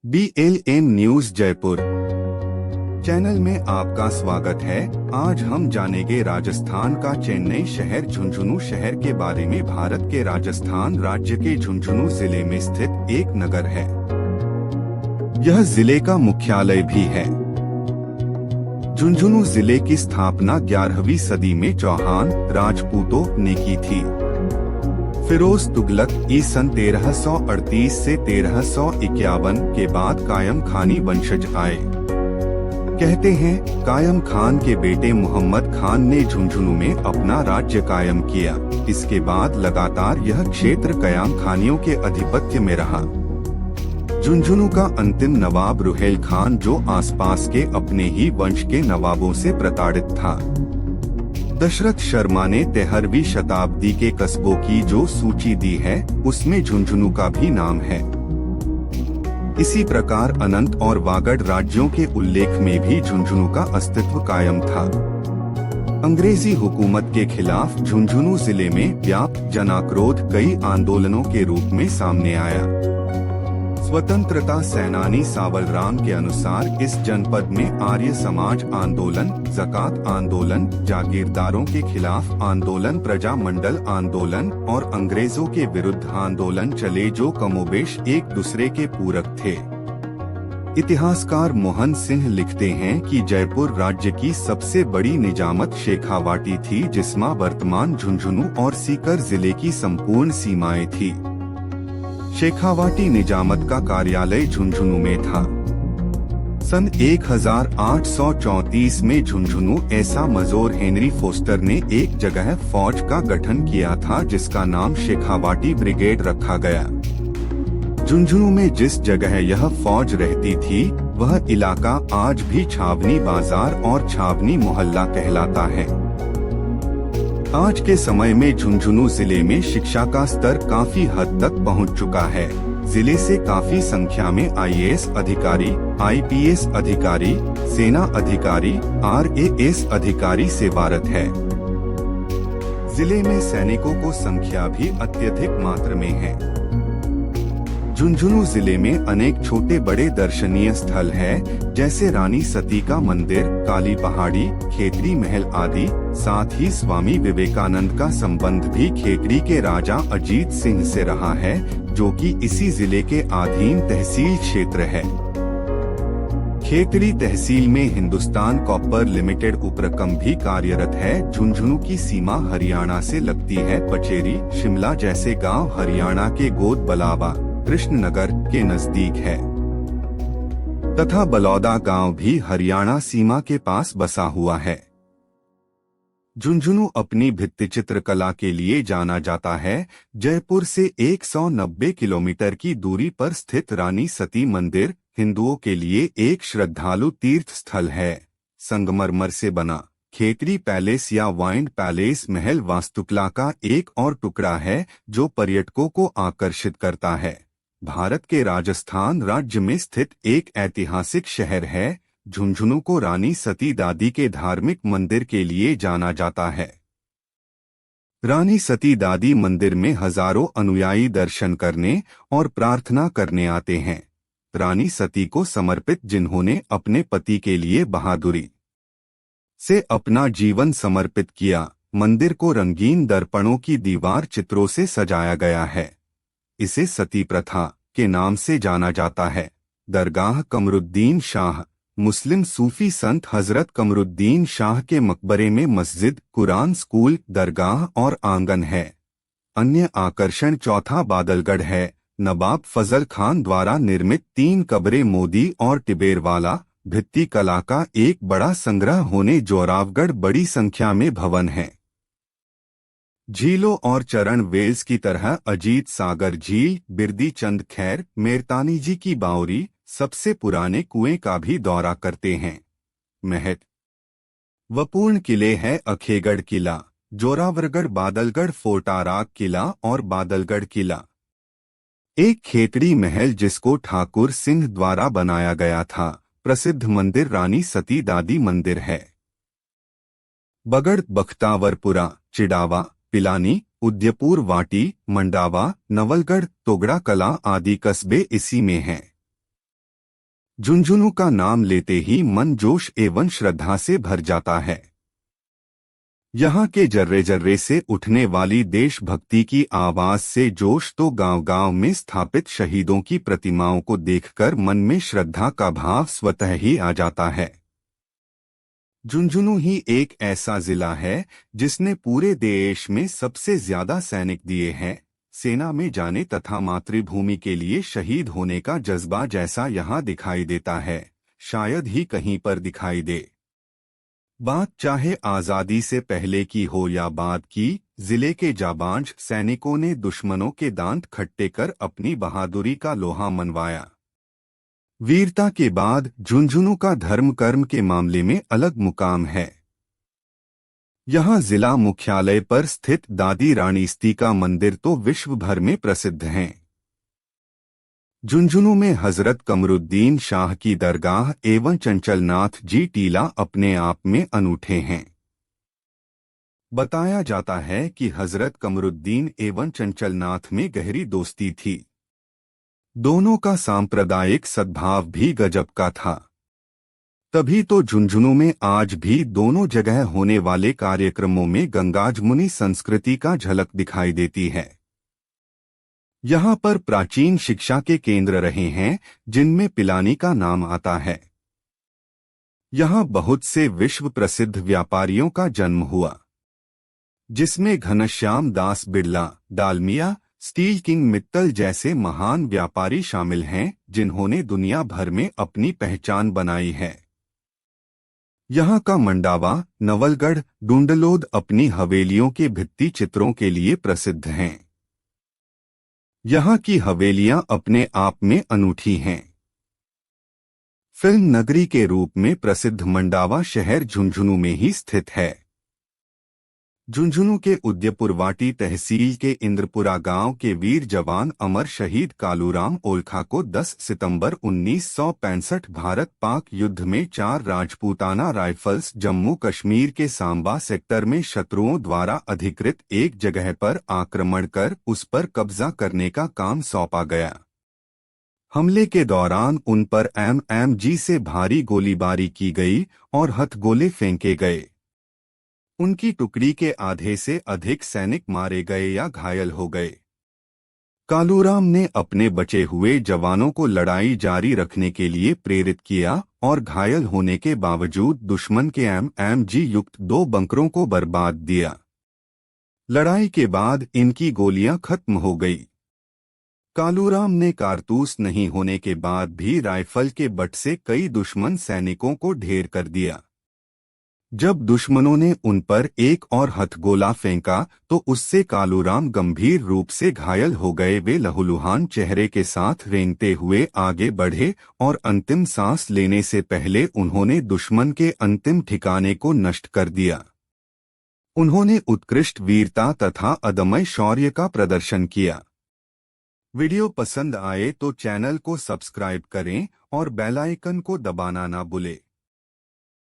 BLN news Jaipur channel में आपका स्वागत है। आज हम जानेंगे राजस्थान का चेन्नई शहर झुंझुनू शहर के बारे में। भारत के राजस्थान राज्य के झुंझुनू जिले में स्थित एक नगर है। यह जिले का मुख्यालय भी है। झुंझुनू जिले की स्थापना 11वीं सदी में चौहान राजपूतों ने की थी। फिरोज तुगलक सन 1338 से 1351 के बाद कायम खानी वंशज आए। कहते हैं कायम खान के बेटे मोहम्मद खान ने झुंझुनू में अपना राज्य कायम किया। इसके बाद लगातार यह क्षेत्र कायम खानियों के आधिपत्य में रहा। झुंझुनू का अंतिम नवाब रुहेल खान, जो आसपास के अपने ही वंश के नवाबों से प्रताड़ित था। दशरथ शर्मा ने 13वीं शताब्दी के कस्बों की जो सूची दी है, उसमें झुंझुनू का भी नाम है। इसी प्रकार अनंत और वागड़ राज्यों के उल्लेख में भी झुंझुनू का अस्तित्व कायम था। अंग्रेजी हुकूमत के खिलाफ झुंझुनू जिले में व्याप्त जनाक्रोध कई आंदोलनों के रूप में सामने आया। स्वतंत्रता सेनानी सावलराम के अनुसार इस जनपद में आर्य समाज आंदोलन, ज़कात आंदोलन, जागीरदारों के खिलाफ आंदोलन, प्रजा मंडल आंदोलन और अंग्रेजों के विरुद्ध आंदोलन चले, जो कमोबेश एक दूसरे के पूरक थे। इतिहासकार मोहन सिंह लिखते हैं कि जयपुर राज्य की सबसे बड़ी निजामत शेखावाटी थी, जिसमें वर्तमान झुंझुनू और सीकर जिले की संपूर्ण सीमाएं थी। शेखावाटी निजामत का कार्यालय झुंझुनू में था। सन 1834 में झुंझुनू ऐसा मजोर हेनरी फोस्टर ने एक जगह फौज का गठन किया था, जिसका नाम शेखावाटी ब्रिगेड रखा गया। झुंझुनू में जिस जगह यह फौज रहती थी, वह इलाका आज भी छावनी बाजार और छावनी मोहल्ला कहलाता है। आज के समय में झुंझुनू जिले में शिक्षा का स्तर काफी हद तक पहुंच चुका है। जिले से काफी संख्या में IAS अधिकारी, IPS अधिकारी, सेना अधिकारी, RAS अधिकारी सेवारत है। जिले में सैनिकों को संख्या भी अत्यधिक मात्रा में है। झुंझुनू जिले में अनेक छोटे बड़े दर्शनीय स्थल है, जैसे रानी सती का मंदिर, काली पहाड़ी, खेतड़ी महल आदि। साथ ही स्वामी विवेकानंद का संबंध भी खेतड़ी के राजा अजीत सिंह से रहा है, जो कि इसी जिले के अधीन तहसील क्षेत्र है। खेतड़ी तहसील में हिंदुस्तान कॉपर लिमिटेड उपक्रम भी कार्यरत है। झुंझुनू की सीमा हरियाणा से लगती है। पचेरी, शिमला जैसे गांव हरियाणा के गोद बलावा, कृष्णनगर के नजदीक है तथा बलौदा गांव भी हरियाणा सीमा के पास बसा हुआ है। झुंझुनू अपनी भित्ति चित्रकला के लिए जाना जाता है। जयपुर से 190 किलोमीटर की दूरी पर स्थित रानी सती मंदिर हिंदुओं के लिए एक श्रद्धालु तीर्थ स्थल है। संगमरमर से बना खेतड़ी पैलेस या वाइंड पैलेस महल वास्तुकला का एक और टुकड़ा है, जो पर्यटकों को आकर्षित करता है। भारत के राजस्थान राज्य में स्थित एक ऐतिहासिक शहर है। झुंझुनू को रानी सती दादी के धार्मिक मंदिर के लिए जाना जाता है। रानी सती दादी मंदिर में हजारों अनुयायी दर्शन करने और प्रार्थना करने आते हैं। रानी सती को समर्पित, जिन्होंने अपने पति के लिए बहादुरी से अपना जीवन समर्पित किया। मंदिर को रंगीन दर्पणों की दीवार चित्रों से सजाया गया है। इसे सती प्रथा के नाम से जाना जाता है। दरगाह कमरुद्दीन शाह, मुस्लिम सूफी संत हजरत कमरुद्दीन शाह के मकबरे में मस्जिद, कुरान स्कूल, दरगाह और आंगन है। अन्य आकर्षण चौथा बादलगढ़ है। नवाब फजल खान द्वारा निर्मित 3 कब्रें, मोदी और टिबेरवाला भित्ति कला का एक बड़ा संग्रह होने जोरावगढ़ बड़ी संख्या में भवन है। झीलों और चरण वेल्स की तरह अजीत सागर झील, बिरदी चंद खैर, मेरतानी जी की बावरी सबसे पुराने कुएं का भी दौरा करते हैं। महत्वपूर्ण किले हैं अखेगढ़ किला, जोरावरगढ़, बादलगढ़, फोर्टाराग किला और बादलगढ़ किला। एक खेतड़ी महल जिसको ठाकुर सिंह द्वारा बनाया गया था। प्रसिद्ध मंदिर रानी सती दादी मंदिर है। बगड़, बख्तावरपुरा, चिड़ावा, पिलानी, उदयपुर, वाटी, मंडावा, नवलगढ़, तोगड़ा कला आदि कस्बे इसी में हैं। झुंझुनू का नाम लेते ही मन जोश एवं श्रद्धा से भर जाता है। यहाँ के जर्रे जर्रे से उठने वाली देशभक्ति की आवाज से जोश तो गांव-गांव में स्थापित शहीदों की प्रतिमाओं को देखकर मन में श्रद्धा का भाव स्वतः ही आ जाता है। झुंझुनू ही एक ऐसा जिला है जिसने पूरे देश में सबसे ज्यादा सैनिक दिए हैं। सेना में जाने तथा मातृभूमि के लिए शहीद होने का जज्बा जैसा यहाँ दिखाई देता है, शायद ही कहीं पर दिखाई दे। बात चाहे आजादी से पहले की हो या बाद की, जिले के जाबांज सैनिकों ने दुश्मनों के दांत खट्टे कर अपनी बहादुरी का लोहा मनवाया। वीरता के बाद झुंझुनू का धर्म कर्म के मामले में अलग मुकाम है। यहाँ जिला मुख्यालय पर स्थित दादी रानीस्ती का मंदिर तो विश्व भर में प्रसिद्ध हैं। झुंझुनू में हजरत कमरुद्दीन शाह की दरगाह एवं चंचलनाथ जी टीला अपने आप में अनूठे हैं। बताया जाता है कि हजरत कमरुद्दीन एवं चंचलनाथ में गहरी दोस्ती थी। दोनों का सांप्रदायिक सद्भाव भी गजब का था। तभी तो झुंझुनू में आज भी दोनों जगह होने वाले कार्यक्रमों में गंगाजमुनि संस्कृति का झलक दिखाई देती है। यहाँ पर प्राचीन शिक्षा के केंद्र रहे हैं, जिनमें पिलानी का नाम आता है। यहाँ बहुत से विश्व प्रसिद्ध व्यापारियों का जन्म हुआ, जिसमें घनश्याम दास बिड़ला, डालमिया, स्टील किंग मित्तल जैसे महान व्यापारी शामिल हैं, जिन्होंने दुनिया भर में अपनी पहचान बनाई है। यहाँ का मंडावा, नवलगढ़, डूंडलोद अपनी हवेलियों के भित्ति चित्रों के लिए प्रसिद्ध हैं। यहाँ की हवेलियां अपने आप में अनूठी हैं। फिल्म नगरी के रूप में प्रसिद्ध मंडावा शहर झुंझुनू में ही स्थित है। झुंझुनू के उदयपुरवाटी तहसील के इंद्रपुरा गांव के वीर जवान अमर शहीद कालूराम ओलखा को 10 सितंबर 1965 भारत पाक युद्ध में 4 राजपूताना राइफल्स जम्मू कश्मीर के सांबा सेक्टर में शत्रुओं द्वारा अधिकृत एक जगह पर आक्रमण कर उस पर कब्जा करने का काम सौंपा गया। हमले के दौरान उन पर MMG से भारी गोलीबारी की गई और हथगोले फेंके गए। उनकी टुकड़ी के आधे से अधिक सैनिक मारे गए या घायल हो गए। कालूराम ने अपने बचे हुए जवानों को लड़ाई जारी रखने के लिए प्रेरित किया और घायल होने के बावजूद दुश्मन के MMG युक्त 2 बंकरों को बर्बाद दिया। लड़ाई के बाद इनकी गोलियां खत्म हो गई। कालूराम ने कारतूस नहीं होने के बाद भी राइफल के बट से कई दुश्मन सैनिकों को ढेर कर दिया। जब दुश्मनों ने उन पर एक और हथगोला फेंका तो उससे कालूराम गंभीर रूप से घायल हो गए। वे लहूलुहान चेहरे के साथ रेंगते हुए आगे बढ़े और अंतिम सांस लेने से पहले उन्होंने दुश्मन के अंतिम ठिकाने को नष्ट कर दिया। उन्होंने उत्कृष्ट वीरता तथा अदम्य शौर्य का प्रदर्शन किया। वीडियो पसंद आए तो चैनल को सब्सक्राइब करें और बेल आइकन को दबाना ना भूलें।